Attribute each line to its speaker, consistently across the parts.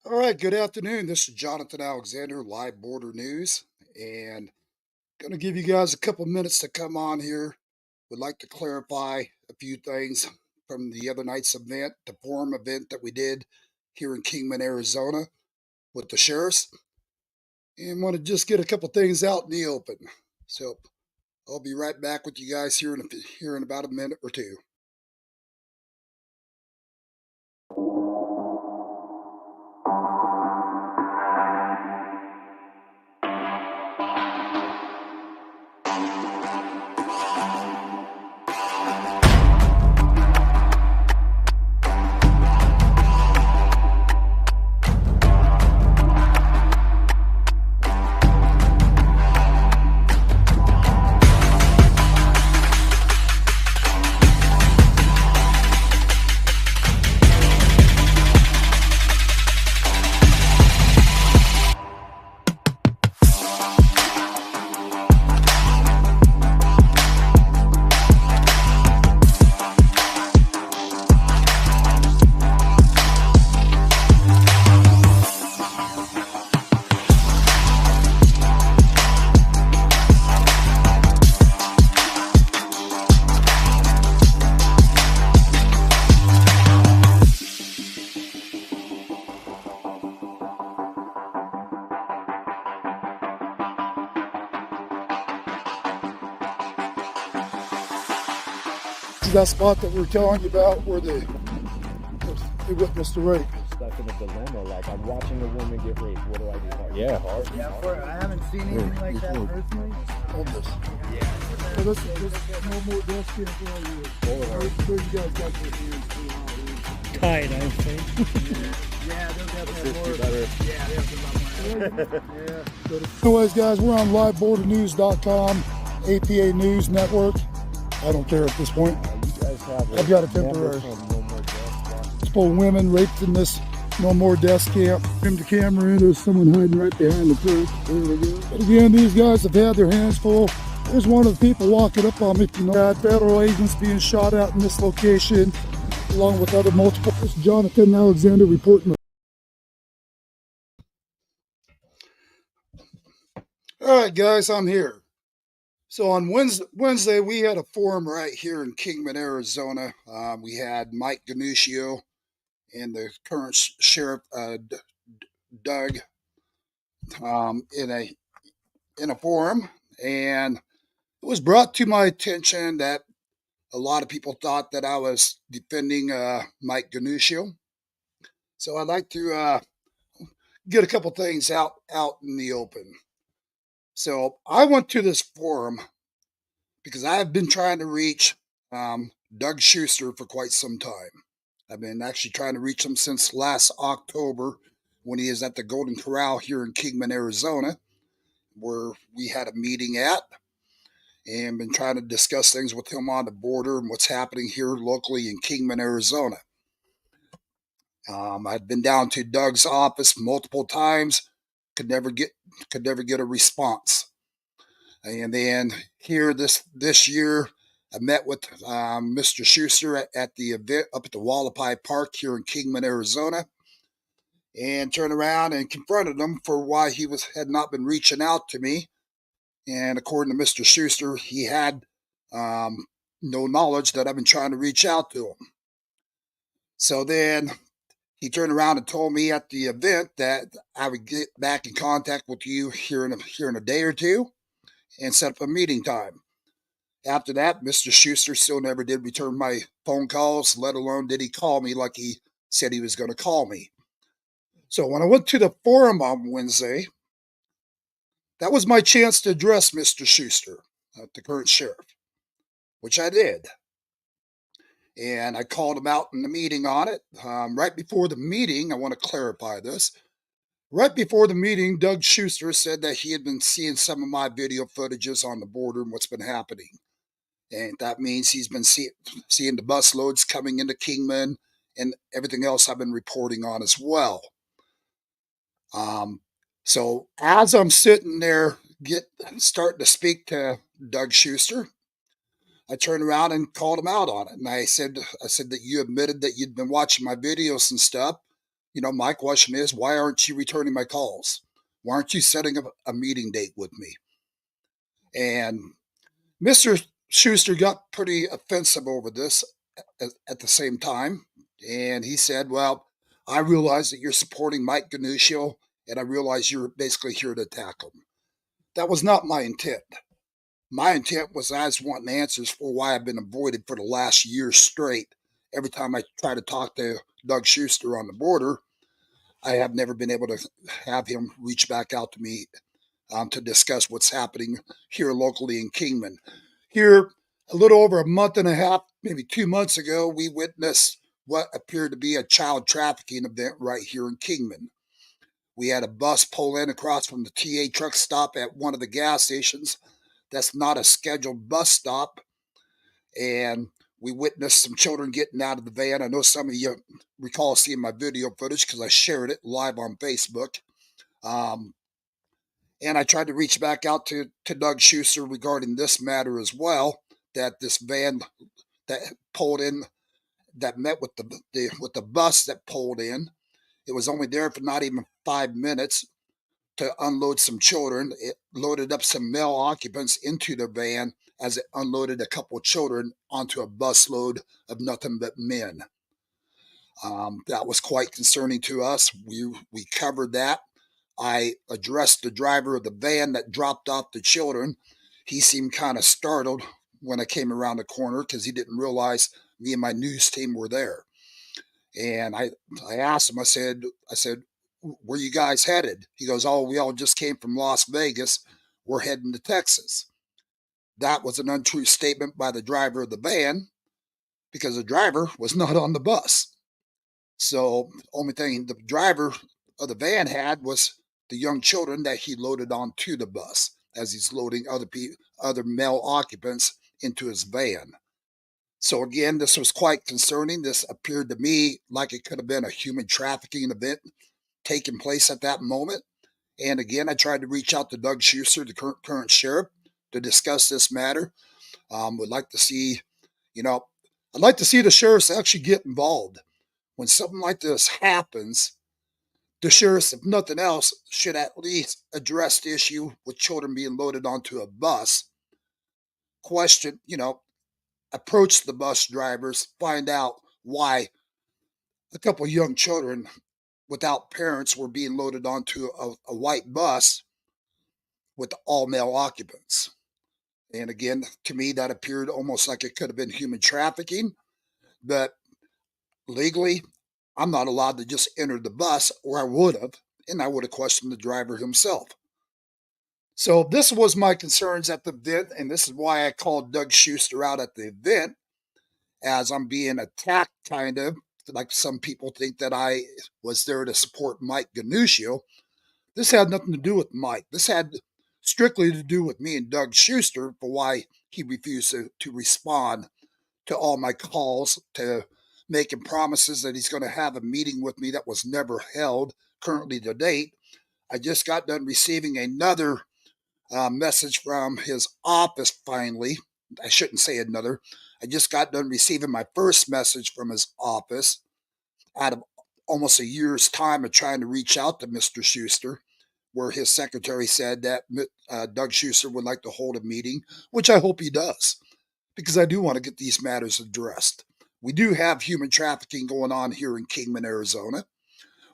Speaker 1: All right, good afternoon. This is Jonathan Alexander, Live Border News, and going to give you guys a couple minutes to come on here. Would like to clarify a few things from the other night's event, the forum event that we did here in Kingman, Arizona, with the sheriffs, and want to just get a couple things out in the open. So I'll be right back with you guys here in about a minute or two. This is that spot that we're telling you about where they witnessed the rape.
Speaker 2: Stuck in a dilemma, like I'm watching a woman get raped. What do I do? Hard. Yeah, hard.
Speaker 3: Yeah, I haven't seen anything like that personally.
Speaker 1: Homeless.
Speaker 3: Yeah.
Speaker 1: So this no more death camp for you guys got your hands
Speaker 4: Tight, I think.
Speaker 3: Yeah, they'll definitely have more. Yeah, they have a lot more. Yeah.
Speaker 1: Anyways, guys, we're on livebordernews.com, APA News Network. I don't care at this point.
Speaker 2: You guys have
Speaker 1: I've got a temporary.
Speaker 2: No more death.
Speaker 1: Multiple women raped in this no more death camp. Trim the camera in, there's someone hiding right behind the truck. There we go. But again, these guys have had their hands full. There's one of the people walking up on me. You know, got federal agents being shot at in this location, along with other multiple. This is Jonathan Alexander reporting. All right, guys, I'm here. So on Wednesday, we had a forum right here in Kingman, Arizona. We had Mike Ganuscio and the current sheriff, Doug, in a forum, and it was brought to my attention that a lot of people thought that I was defending Mike Ganuscio. So I'd like to get a couple things out in the open. So I went to this forum because I've been trying to reach Doug Schuster for quite some time. I've been actually trying to reach him since last October when he is at the Golden Corral here in Kingman, Arizona, where we had a meeting at, and been trying to discuss things with him on the border and what's happening here locally in Kingman, Arizona. I'd been down to Doug's office multiple times, could never get a response. And then here this year, I met with Mr. Schuster at the event up at the Wallapai Park here in Kingman, Arizona, and turned around and confronted him for why he had not been reaching out to me. And according to Mr. Schuster, he had no knowledge that I've been trying to reach out to him. So then he turned around and told me at the event that I would get back in contact with you here in a day or two and set up a meeting time. After that, Mr. Schuster still never did return my phone calls, let alone did he call me like he said he was going to call me. So when I went to the forum on Wednesday, that was my chance to address Mr. Schuster, the current sheriff, which I did. And I called him out in the meeting on it. Right before the meeting, I want to clarify this. Right before the meeting, Doug Schuster said that he had been seeing some of my video footages on the border and what's been happening. And that means he's been seeing the bus loads coming into Kingman and everything else I've been reporting on as well. So as I'm sitting there starting to speak to Doug Schuster, I turned around and called him out on it. And I said that you admitted that you'd been watching my videos and stuff, My question is, why aren't you returning my calls? Why aren't you setting up a meeting date with me? And Mr. Schuster got pretty offensive over this at the same time. And he said, well, I realize that you're supporting Mike Ganuscio, and I realize you're basically here to attack him. That was not my intent. My intent was I was wanting answers for why I've been avoided for the last year straight. Every time I try to talk to Doug Schuster on the border, I have never been able to have him reach back out to me to discuss what's happening here locally in Kingman. Here, a little over a month and a half, maybe 2 months ago, we witnessed what appeared to be a child trafficking event right here in Kingman. We had a bus pull in across from the TA truck stop at one of the gas stations. That's not a scheduled bus stop. And we witnessed some children getting out of the van. I know some of you recall seeing my video footage because I shared it live on Facebook. Um, and I tried to reach back out to Doug Schuster regarding this matter as well, that this van that pulled in, that met with the bus that pulled in, it was only there for not even 5 minutes to unload some children. It loaded up some male occupants into the van as it unloaded a couple of children onto a busload of nothing but men. That was quite concerning to us. We covered that. I addressed the driver of the van that dropped off the children. He seemed kind of startled when I came around the corner because he didn't realize me and my news team were there. And I asked him, I said, where you guys headed? He goes, oh, we all just came from Las Vegas. We're heading to Texas. That was an untrue statement by the driver of the van because the driver was not on the bus. So the only thing the driver of the van had was the young children that he loaded onto the bus as he's loading other male occupants into his van. So again, this was quite concerning. This appeared to me like it could have been a human trafficking event taking place at that moment. And again, I tried to reach out to Doug Schuster, the current sheriff, to discuss this matter. Would like to see, I'd like to see the sheriffs actually get involved. When something like this happens, the sheriffs, if nothing else, should at least address the issue with children being loaded onto a bus. Question, approach the bus drivers, find out why a couple of young children without parents were being loaded onto a white bus with all male occupants. And again, to me, that appeared almost like it could have been human trafficking. But legally, I'm not allowed to just enter the bus, or I would have, and I would have questioned the driver himself. So this was my concerns at the event, and this is why I called Doug Schuster out at the event, as I'm being attacked, kind of like some people think that I was there to support Mike Ganuscio. This had nothing to do with Mike. This had strictly to do with me and Doug Schuster for why he refused to respond to all my calls, to making promises that he's going to have a meeting with me that was never held currently to date. I just got done receiving another message from his office finally. I shouldn't say another. I just got done receiving my first message from his office out of almost a year's time of trying to reach out to Mr. Schuster, where his secretary said that Doug Schuster would like to hold a meeting, which I hope he does, because I do want to get these matters addressed. We do have human trafficking going on here in Kingman, Arizona.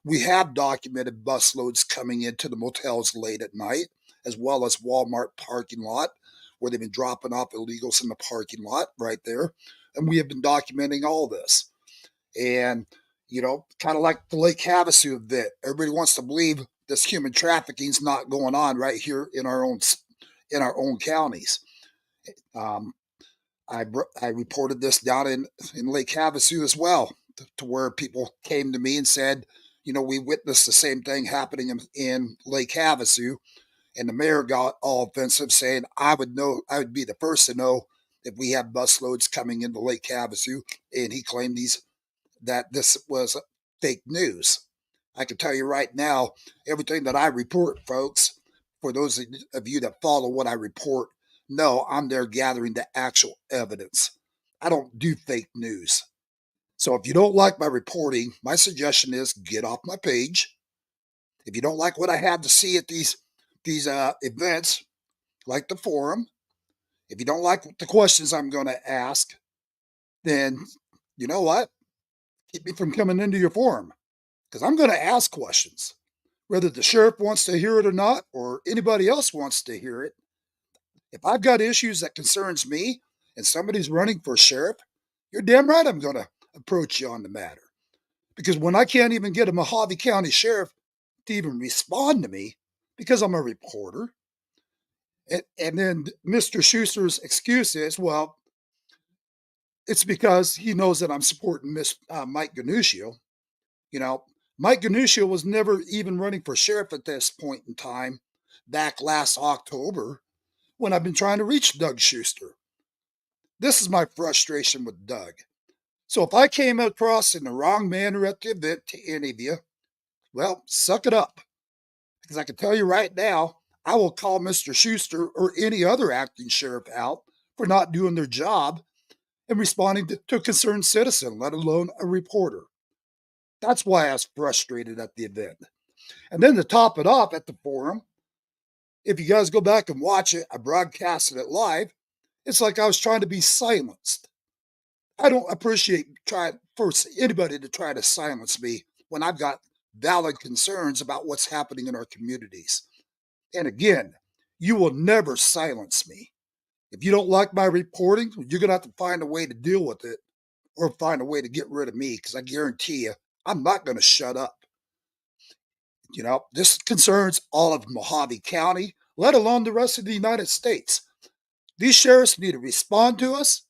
Speaker 1: We have documented busloads coming into the motels late at night, as well as Walmart parking lot, where they've been dropping off illegals in the parking lot right there. And we have been documenting all this. And, kind of like the Lake Havasu event, everybody wants to believe this human trafficking is not going on right here in our own counties. Um, I reported this down in Lake Havasu as well, to where people came to me and said, we witnessed the same thing happening in Lake Havasu, and the mayor got all offensive, saying I would be the first to know if we have busloads coming into Lake Havasu, and he claimed that this was fake news. I can tell you right now, everything that I report, folks, for those of you that follow what I report, no, I'm there gathering the actual evidence. I don't do fake news. So if you don't like my reporting, my suggestion is get off my page. If you don't like what I have to see at these events, like the forum, if you don't like the questions I'm going to ask, then you know what? Keep me from coming into your forum because I'm going to ask questions. Whether the sheriff wants to hear it or not, or anybody else wants to hear it, if I've got issues that concerns me and somebody's running for sheriff, you're damn right I'm going to approach you on the matter. Because when I can't even get a Mojave County sheriff to even respond to me because I'm a reporter, and then Mr. Schuster's excuse is, well, it's because he knows that I'm supporting Mike Ganuccio. You know, Mike Ganuccio was never even running for sheriff at this point in time back last October when I've been trying to reach Doug Schuster. This is my frustration with Doug. So if I came across in the wrong manner at the event to any of you, well, suck it up. Because I can tell you right now, I will call Mr. Schuster or any other acting sheriff out for not doing their job and responding to a concerned citizen, let alone a reporter. That's why I was frustrated at the event. And then to top it off at the forum, if you guys go back and watch it, I broadcasted it live. It's like I was trying to be silenced. I don't appreciate trying for anybody to try to silence me when I've got valid concerns about what's happening in our communities. And again, you will never silence me. If you don't like my reporting, you're going to have to find a way to deal with it or find a way to get rid of me because I guarantee you, I'm not going to shut up. You know, this concerns all of Mojave County, let alone the rest of the United States. These sheriffs need to respond to us.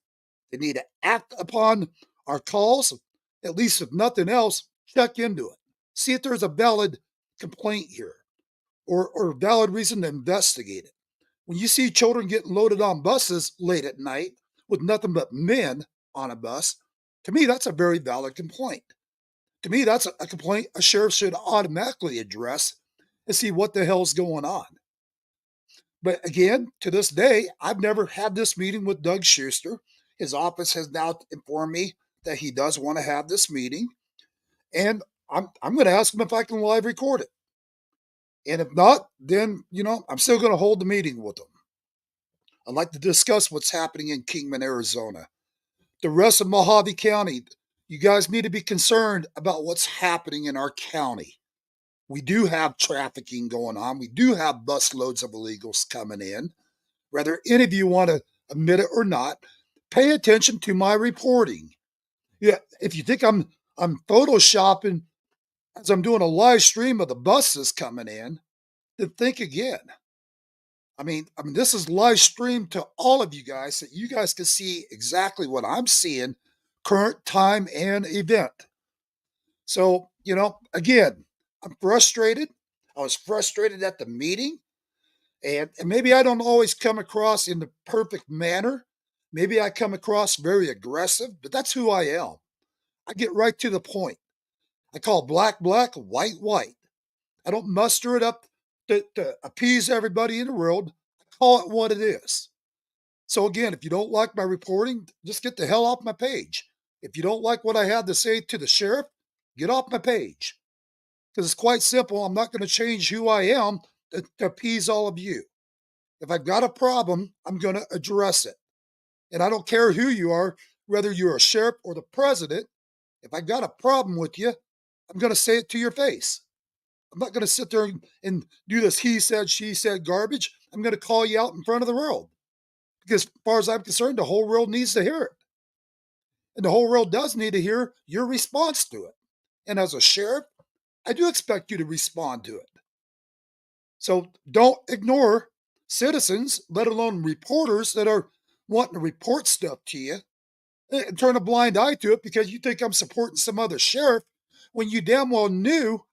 Speaker 1: They need to act upon our calls, at least if nothing else, check into it. See if there's a valid complaint here or a valid reason to investigate it. When you see children getting loaded on buses late at night with nothing but men on a bus, to me, that's a very valid complaint. To me, that's a complaint a sheriff should automatically address and see what the hell's going on. But again, to this day, I've never had this meeting with Doug Schuster. His office has now informed me that he does want to have this meeting. And I'm going to ask him if I can live record it. And if not, then, I'm still going to hold the meeting with him. I'd like to discuss what's happening in Kingman, Arizona. The rest of Mojave County, you guys need to be concerned about what's happening in our county. We do have trafficking going on. We do have busloads of illegals coming in. Whether any of you want to admit it or not, pay attention to my reporting. Yeah, if you think I'm photoshopping as I'm doing a live stream of the buses coming in, then think again. I mean, this is live streamed to all of you guys so you guys can see exactly what I'm seeing, current time and event. So, again, I'm frustrated. I was frustrated at the meeting. And maybe I don't always come across in the perfect manner. Maybe I come across very aggressive, but that's who I am. I get right to the point. I call black, black, white, white. I don't muster it up to appease everybody in the world. I call it what it is. So again, if you don't like my reporting, just get the hell off my page. If you don't like what I have to say to the sheriff, get off my page. Because it's quite simple. I'm not going to change who I am to appease all of you. If I've got a problem, I'm going to address it. And I don't care who you are, whether you're a sheriff or the president. If I've got a problem with you, I'm going to say it to your face. I'm not going to sit there and do this he said, she said garbage. I'm going to call you out in front of the world. Because as far as I'm concerned, the whole world needs to hear it. And the whole world does need to hear your response to it. And as a sheriff, I do expect you to respond to it. So don't ignore citizens, let alone reporters that are wanting to report stuff to you and turn a blind eye to it because you think I'm supporting some other sheriff when you damn well knew,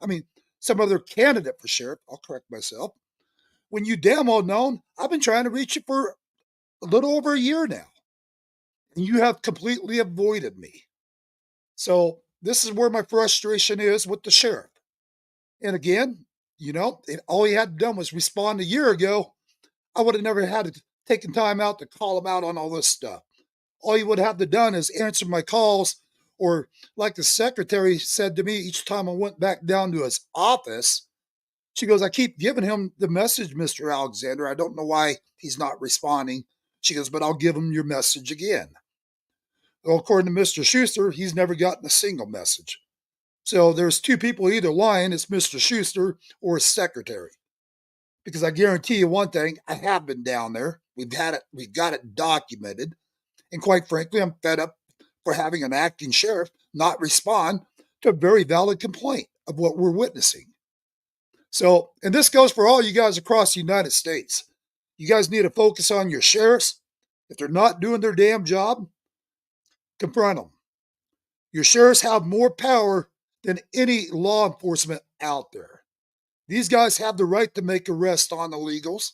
Speaker 1: some other candidate for sheriff, I'll correct myself, when you damn well known I've been trying to reach you for a little over a year now. And you have completely avoided me. So this is where my frustration is with the sheriff. And again, all he had done was respond a year ago. I would have never had to taken time out to call him out on all this stuff. All he would have to done is answer my calls Or like the secretary said to me each time I went back down to his office, she goes, I keep giving him the message, Mr. Alexander. I don't know why he's not responding. She goes, but I'll give him your message again. Well, according to Mr. Schuster, he's never gotten a single message. So there's two people either lying, it's Mr. Schuster or his secretary. Because I guarantee you one thing, I have been down there. We've got it documented. And quite frankly, I'm fed up for having an acting sheriff not respond to a very valid complaint of what we're witnessing. So, and this goes for all you guys across the United States. You guys need to focus on your sheriffs. If they're not doing their damn job, confront them. Your sheriffs have more power than any law enforcement out there. These guys have the right to make arrests on illegals.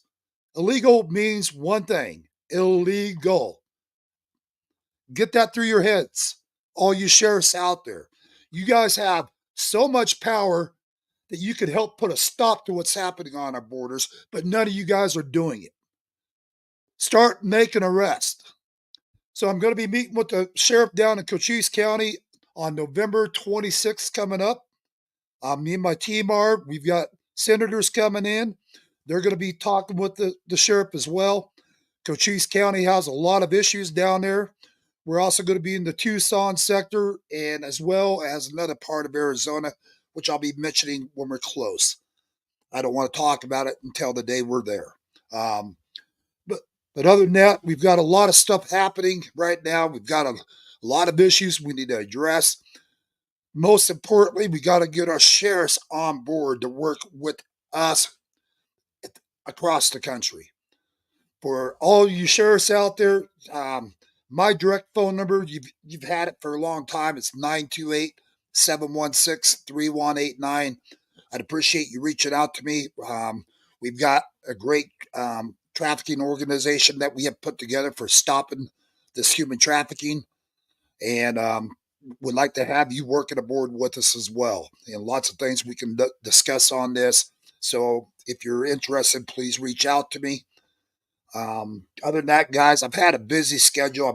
Speaker 1: Illegal means one thing, illegal. Get that through your heads, all you sheriffs out there. You guys have so much power that you could help put a stop to what's happening on our borders, but none of you guys are doing it. Start making arrests. So I'm going to be meeting with the sheriff down in Cochise County on November 26th coming up. Me and my team are. We've got senators coming in. They're going to be talking with the sheriff as well. Cochise County has a lot of issues down there. We're also going to be in the Tucson sector and as well as another part of Arizona, which I'll be mentioning when we're close. I don't want to talk about it until the day we're there. But other than that, we've got a lot of stuff happening right now. We've got a lot of issues we need to address. Most importantly, we got to get our sheriffs on board to work with us across the country. For all you sheriffs out there, my direct phone number, you've had it for a long time. It's 928-716-3189. I'd appreciate you reaching out to me. We've got a great trafficking organization that we have put together for stopping this human trafficking. And would like to have you working aboard with us as well. And lots of things we can discuss on this. So if you're interested, please reach out to me. Other than that, guys, I've had a busy schedule.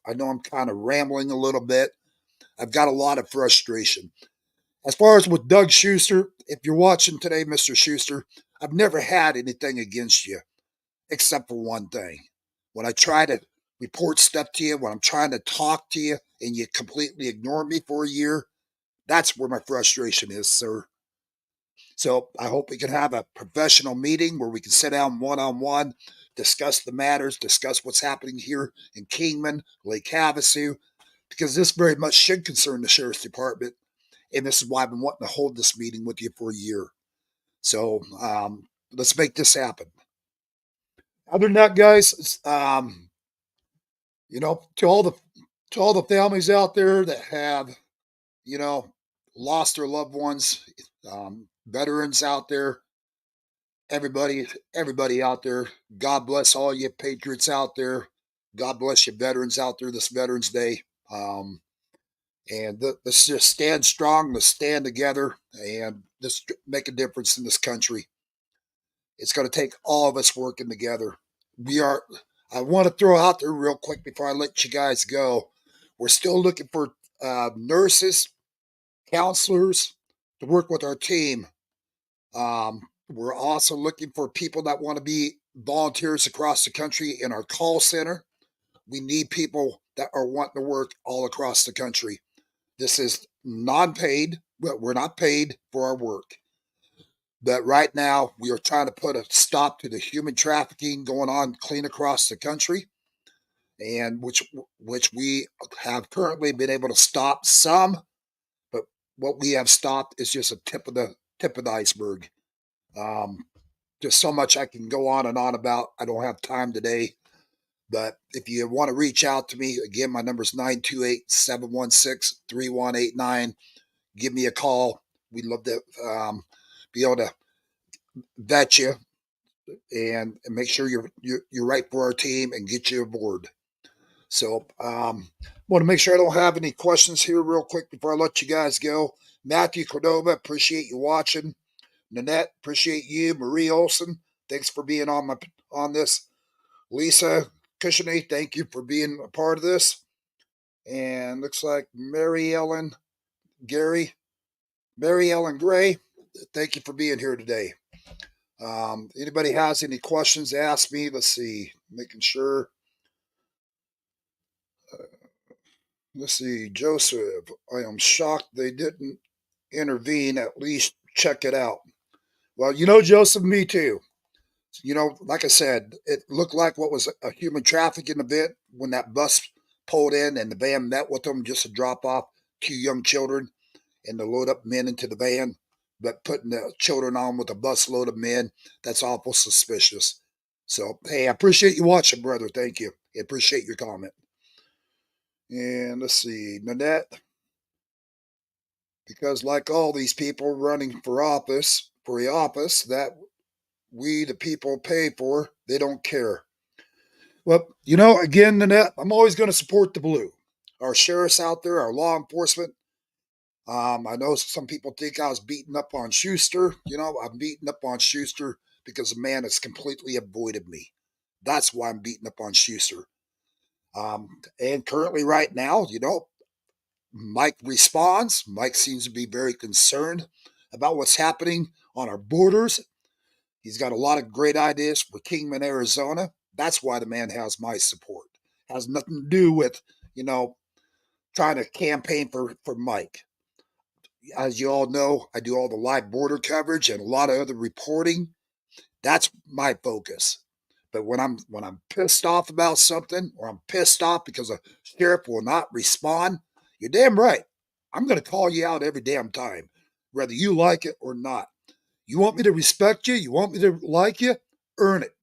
Speaker 1: I know I'm kind of rambling a little bit. I've got a lot of frustration. As far as with Doug Schuster, if you're watching today, Mr. Schuster, I've never had anything against you except for one thing. When I try to report stuff to you, when I'm trying to talk to you and you completely ignore me for a year, that's where my frustration is, sir. So I hope we can have a professional meeting where we can sit down one-on-one, discuss the matters, discuss what's happening here in Kingman, Lake Havasu, because this very much should concern the Sheriff's Department. And this is why I've been wanting to hold this meeting with you for a year. So let's make this happen. Other than that, guys, to all the families out there that have, lost their loved ones, veterans out there, everybody out there. God bless all you patriots out there. God bless you veterans out there this Veterans Day. And let's just stand strong. Let's stand together and just make a difference in this country. It's going to take all of us working together. I want to throw out there real quick before I let you guys go. We're still looking for nurses, counselors to work with our team. We're also looking for people that want to be volunteers across the country in our call center. We need people that are wanting to work all across the country. This is non-paid. We're not paid for our work. But right now, we are trying to put a stop to the human trafficking going on clean across the country, and which we have currently been able to stop some. But what we have stopped is just a tip of the iceberg. Just so much I can go on and on about. I don't have time today. But if you want to reach out to me, again, my number is 928-716-3189. Give me a call. We'd love to be able to vet you and make sure you're right for our team and get you aboard. So want to make sure I don't have any questions here real quick before I let you guys go. Matthew Cordova, appreciate you watching. Nanette, appreciate you. Marie Olson, thanks for being on this. Lisa Cushiony, thank you for being a part of this. And looks like Mary Ellen Gray. Thank you for being here today. Anybody has any questions, ask me. Let's see, making sure. Let's see, Joseph. I am shocked they didn't intervene. At least check it out. Well, Joseph, me too. Like I said, it looked like what was a human trafficking event when that bus pulled in and the van met with them just to drop off two young children and to load up men into the van. But putting the children on with a bus load of men, that's awful suspicious. So, hey, I appreciate you watching, brother. Thank you. I appreciate your comment. And let's see, Nanette, because like all these people running for the office that we, the people, pay for, they don't care. Well, again, Nanette, I'm always going to support the blue. Our sheriffs out there, our law enforcement. I know some people think I was beating up on Schuster. I'm beating up on Schuster because the man has completely avoided me. That's why I'm beating up on Schuster. And currently, right now, Mike responds. Mike seems to be very concerned about what's happening on our borders. He's got a lot of great ideas for Kingman, Arizona. That's why the man has my support. Has nothing to do with, trying to campaign for Mike. As you all know, I do all the live border coverage and a lot of other reporting. That's my focus. But when I'm pissed off about something, or I'm pissed off because a sheriff will not respond, you're damn right. I'm going to call you out every damn time, whether you like it or not. You want me to respect you? You want me to like you? Earn it.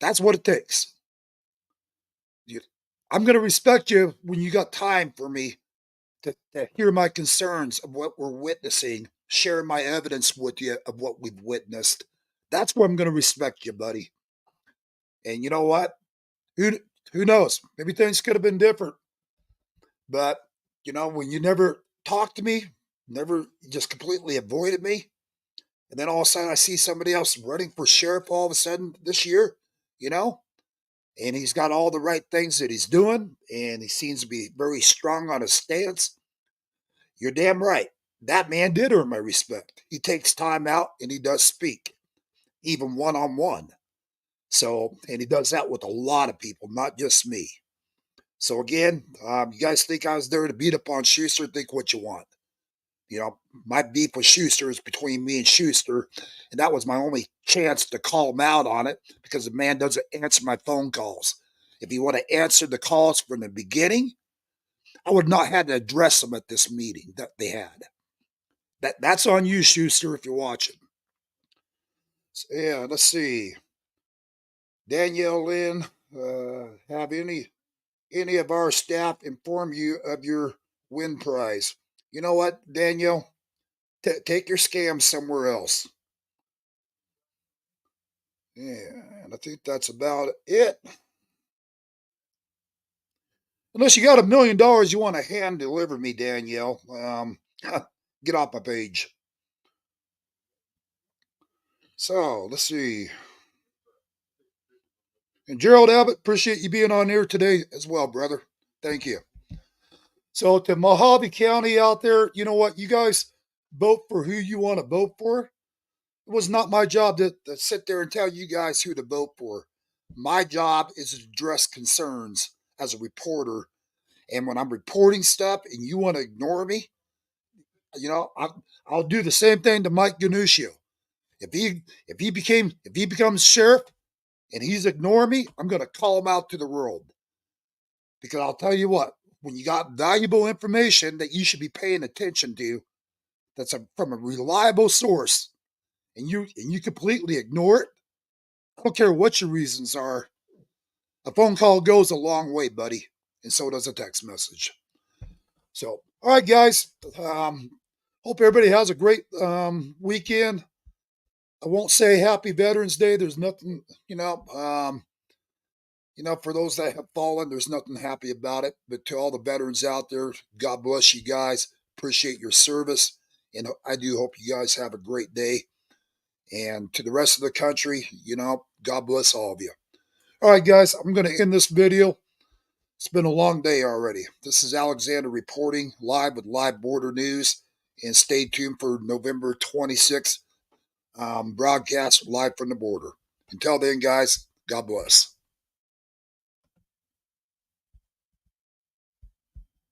Speaker 1: That's what it takes. I'm going to respect you when you got time for me to hear my concerns of what we're witnessing, share my evidence with you of what we've witnessed. That's where I'm going to respect you, buddy. And you know what? Who knows? Maybe things could have been different. But, when you never talk to me, never just completely avoided me, and then all of a sudden I see somebody else running for sheriff all of a sudden this year, and he's got all the right things that he's doing, and he seems to be very strong on his stance. You're damn right. That man did earn my respect. He takes time out and he does speak, even one-on-one. So, and he does that with a lot of people, not just me. So again, you guys think I was there to beat up on Schuster? Think what you want. My beef with Schuster is between me and Schuster, and that was my only chance to call him out on it because the man doesn't answer my phone calls. If he would have answered the calls from the beginning, I would not have to address them at this meeting that they had. That's on you, Schuster, if you're watching. So, yeah, let's see. Danielle Lynn, have any of our staff inform you of your win prize? You know what, Danielle? Take your scam somewhere else. Yeah, and I think that's about it. Unless you got $1 million you want to hand deliver me, Danielle. Get off my page. So, let's see. And Gerald Abbott, appreciate you being on here today as well, brother. Thank you. So, to Mojave County out there, you know what? You guys vote for who you want to vote for. It was not my job to sit there and tell you guys who to vote for. My job is to address concerns as a reporter. And when I'm reporting stuff and you want to ignore me, I'll do the same thing to Mike Ganuccio. If he becomes sheriff and he's ignoring me, I'm going to call him out to the world. Because I'll tell you what, when you got valuable information that you should be paying attention to, that's from a reliable source, and you completely ignore it, I don't care what your reasons are. A phone call goes a long way, buddy, and so does a text message. So, all right, guys. Hope everybody has a great weekend. I won't say Happy Veterans Day. There's nothing, for those that have fallen, there's nothing happy about it. But to all the veterans out there, God bless you guys. Appreciate your service. And I do hope you guys have a great day. And to the rest of the country, God bless all of you. All right, guys, I'm going to end this video. It's been a long day already. This is Alexander reporting live with Live Border News, and stay tuned for November 26th broadcast live from the border. Until then, guys, God bless.